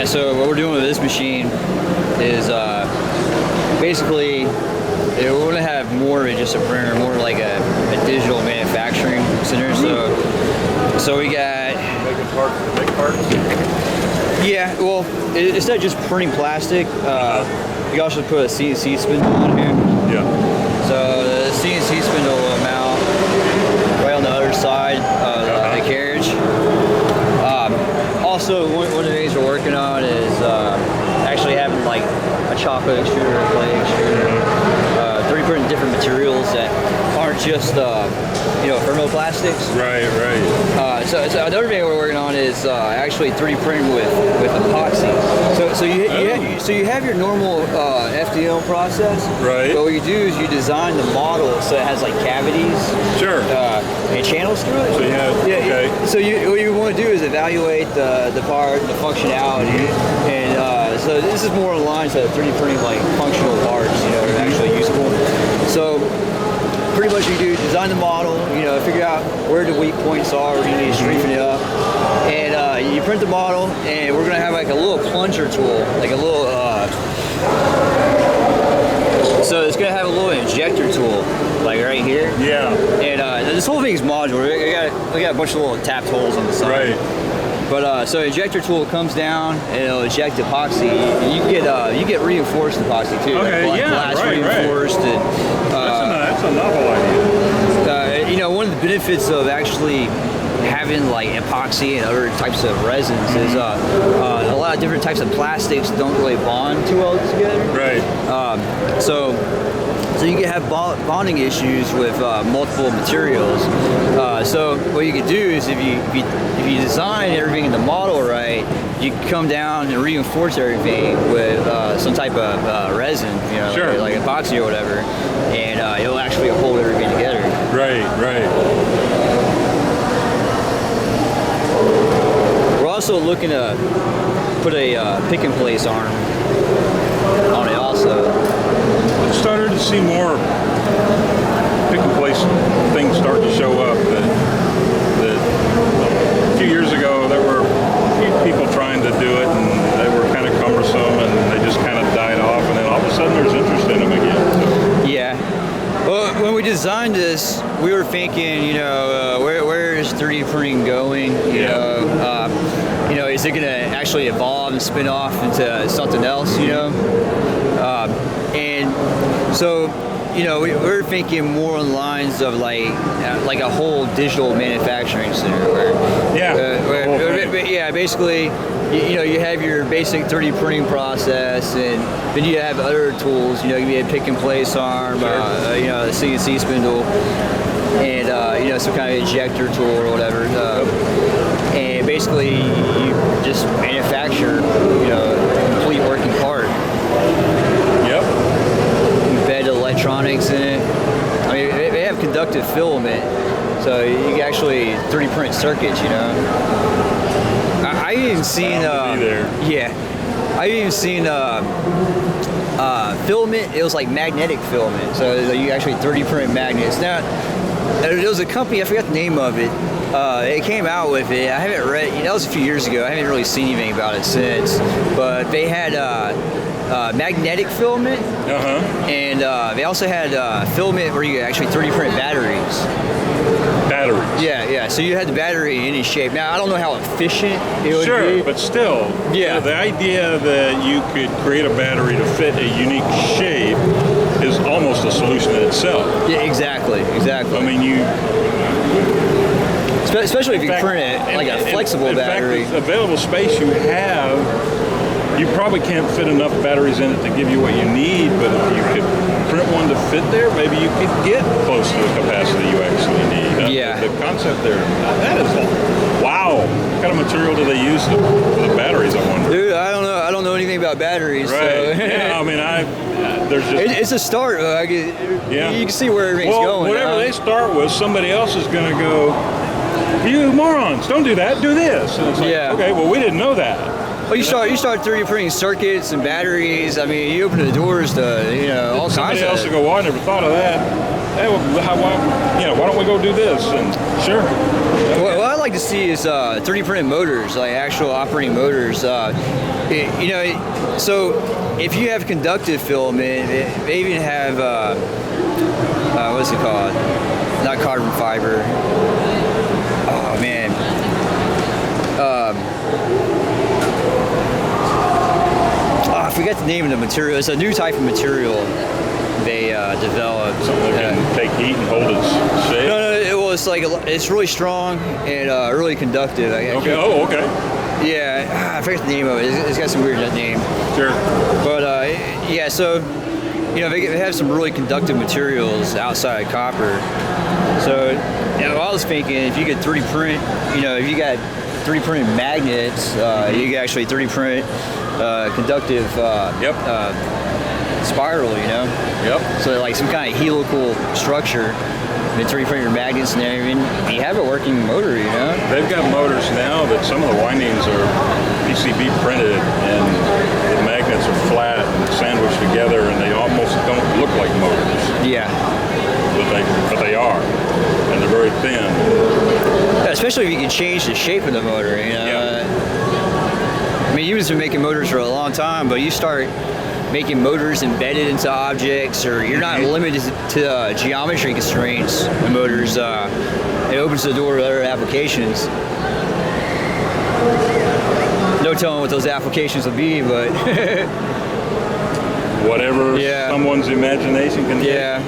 Yeah, so what we're doing with this machine is basically we want to have more than just a printer, more like a digital manufacturing center. So we got making parts to make parts. Yeah, well, it's not just printing plastic. We also put a CNC spindle on here. Yeah. So the CNC spindle will mount right on the other side of the carriage. Also, one of the things we're working on is actually having like a chocolate extruder, a clay extruder, 3D printing different materials that aren't just thermoplastics. Right. So another thing we're working on is actually 3D printing with epoxy. So you have your normal FDM process. Right. But what you do is you design the model so it has like cavities. Sure. And channels through it. So you have okay. So what you want to do is evaluate the part, the functionality, and so this is more in line to 3D printing like functional parts, that are actually useful. So pretty much you do design the model, figure out where the weak points are, where you need to strengthen it up, and you print the model, and we're gonna have like a little plunger tool, like a little. So it's gonna have a little injector tool, like right here. Yeah. And this whole thing is modular. We got a bunch of little tapped holes on the side. Right. But so injector tool comes down and it'll eject epoxy. You get reinforced epoxy too. Okay. Like glass reinforced. Right. And, That's a novel idea. one of the benefits of actually having like epoxy and other types of resins is a lot of different types of plastics don't really bond too well together. Right. So you can have bonding issues with multiple materials. So what you can do is if you design everything in the model right, you can come down and reinforce everything with some type of resin, Sure. like epoxy or whatever, and it'll actually hold everything together. Right. We're also looking to put a pick and place arm on it also. I've started to see more pick and place things start to show up that a few years ago there were people trying to do it and they were kind of cumbersome and they just kind of died off, and then all of a sudden there's interest in them again. Yeah. Well, when we designed this, we were thinking, where is 3D printing going? Is it going to actually evolve and spin off into something else? And so, we're thinking more on the lines of like a whole digital manufacturing center where basically, you have your basic 3D printing process, and then you have other tools. You have pick and place arm, the CNC spindle, and some kind of ejector tool or whatever. And basically, you just manufacture, a complete working part. Yep. Embed electronics in it. I mean, they have conductive filament, so you can actually 3D print circuits. I've even seen. I've even seen filament. It was like magnetic filament, so you actually 3D print magnets. Now, there was a company, I forgot the name of it. It came out with it. I haven't read. That was a few years ago. I haven't really seen anything about it since. But they had magnetic filament, and they also had filament where you could actually 3D print batteries. Batteries. Yeah. So you had the battery in any shape. Now I don't know how efficient it would be. Sure, but still, the idea that you could create a battery to fit a unique shape is almost a solution in itself. Yeah, exactly. I mean, especially if you print it like a flexible battery. In fact, the available space you have, you probably can't fit enough batteries in it to give you what you need, but if you could print one to fit there, maybe you could get close to the capacity you actually need. The concept there, that is, wow. What kind of material do they use for the batteries, I wonder? Dude, I don't know anything about batteries. Right. So. Yeah, I mean, there's just... It's a start. You can see where everything's going. Whatever they start with, somebody else is going to go, you morons, don't do that, do this. And it's like, okay, well, we didn't know that. Well, you start 3D printing circuits and batteries. I mean, you open the doors to all kinds of. Somebody else will go, well, I never thought of that. hey, well, why don't we go do this? And sure. What I'd like to see is 3D printed motors, like actual operating motors. So if you have conductive filament, they even have what's it called? Not carbon fiber. Oh man. I forget the name of the material. It's a new type of material they developed. Something that can take heat and hold its shape. No, it's like it's really strong and really conductive. Okay. Oh, okay. Yeah, I forget the name of it. It's got some weird name. Sure. But yeah, so they have some really conductive materials outside of copper. So I was thinking if you could 3D print, if you got 3D printed magnets, you could actually 3D print conductive spiral. Yep. So like some kind of helical structure. And 3D print your magnets and everything. You have a working motor, They've got motors now that some of the windings are PCB printed, and the magnets are flat and sandwiched together, and they almost don't look like motors. Yeah. But they are, and they're very thin. Especially if you can change the shape of the motor, Yeah. I mean, you've been making motors for a long time, but you start making motors embedded into objects, or you're not limited to geometry constraints. The motors, it opens the door to other applications. No telling what those applications will be, but whatever someone's imagination can take. Yeah.